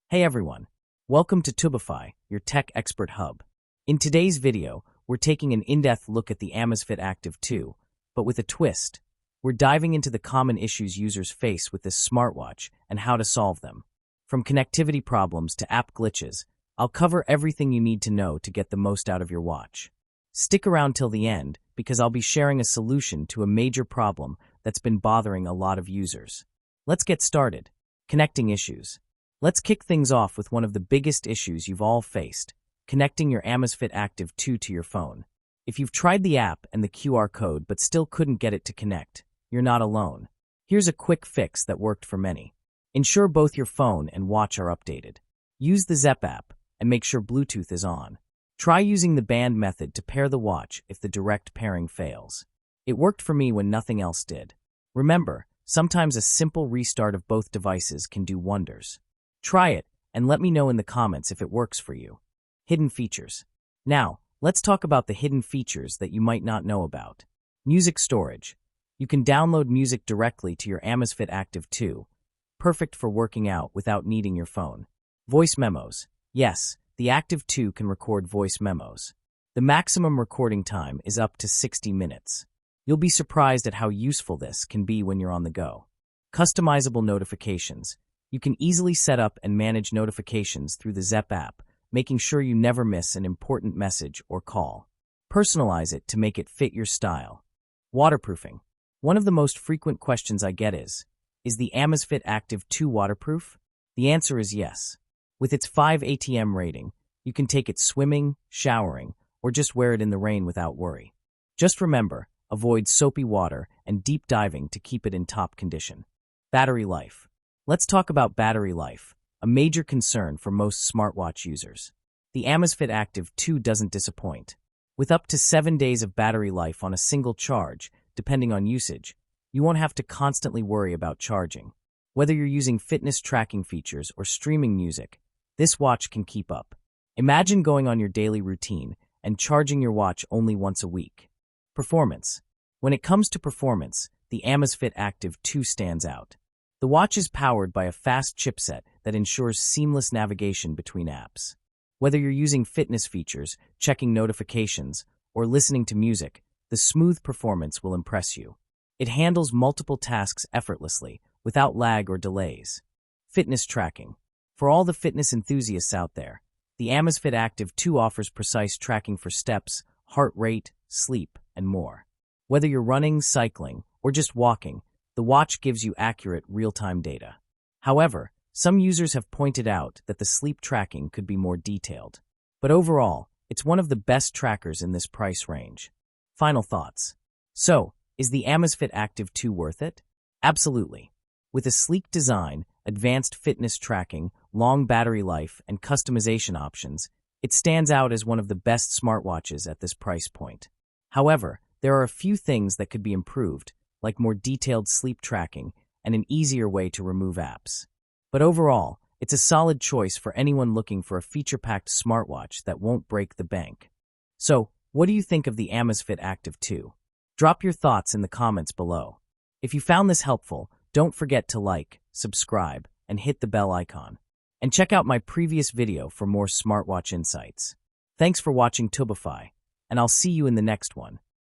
Hey everyone, welcome to Tubify, your tech expert hub. In today's video, we're taking an in-depth look at the Amazfit Active 2, but with a twist. We're diving into the common issues users face with this smartwatch and how to solve them. From connectivity problems to app glitches, I'll cover everything you need to know to get the most out of your watch. Stick around till the end, because I'll be sharing a solution to a major problem that's been bothering a lot of users. Let's get started. Connecting issues. Let's kick things off with one of the biggest issues you've all faced, connecting your Amazfit Active 2 to your phone. If you've tried the app and the QR code but still couldn't get it to connect, you're not alone. Here's a quick fix that worked for many. Ensure both your phone and watch are updated. Use the Zep app and make sure Bluetooth is on. Try using the band method to pair the watch if the direct pairing fails. It worked for me when nothing else did. Remember, sometimes a simple restart of both devices can do wonders. Try it, and let me know in the comments if it works for you. Hidden features. Now, let's talk about the hidden features that you might not know about. Music storage. You can download music directly to your Amazfit Active 2, perfect for working out without needing your phone. Voice memos. Yes, the Active 2 can record voice memos. The maximum recording time is up to 60 minutes. You'll be surprised at how useful this can be when you're on the go. Customizable notifications. You can easily set up and manage notifications through the Zep app, making sure you never miss an important message or call. Personalize it to make it fit your style. Waterproofing. One of the most frequent questions I get is the Amazfit Active 2 waterproof? The answer is yes. With its 5 ATM rating, you can take it swimming, showering, or just wear it in the rain without worry. Just remember, avoid soapy water and deep diving to keep it in top condition. Battery life. Let's talk about battery life, a major concern for most smartwatch users. The Amazfit Active 2 doesn't disappoint. With up to 7 days of battery life on a single charge, depending on usage, you won't have to constantly worry about charging. Whether you're using fitness tracking features or streaming music, this watch can keep up. Imagine going on your daily routine and charging your watch only once a week. Performance. When it comes to performance, the Amazfit Active 2 stands out. The watch is powered by a fast chipset that ensures seamless navigation between apps. Whether you're using fitness features, checking notifications, or listening to music, the smooth performance will impress you. It handles multiple tasks effortlessly, without lag or delays. Fitness tracking. For all the fitness enthusiasts out there, the Amazfit Active 2 offers precise tracking for steps, heart rate, sleep, and more. Whether you're running, cycling, or just walking, the watch gives you accurate, real-time data. However, some users have pointed out that the sleep tracking could be more detailed. But overall, it's one of the best trackers in this price range. Final thoughts. So, is the Amazfit Active 2 worth it? Absolutely. With a sleek design, advanced fitness tracking, long battery life, and customization options, it stands out as one of the best smartwatches at this price point. However, there are a few things that could be improved, like more detailed sleep tracking and an easier way to remove apps. But overall, it's a solid choice for anyone looking for a feature-packed smartwatch that won't break the bank. So, what do you think of the Amazfit Active 2? Drop your thoughts in the comments below. If you found this helpful, don't forget to like, subscribe, and hit the bell icon. And check out my previous video for more smartwatch insights. Thanks for watching Tubify, and I'll see you in the next one.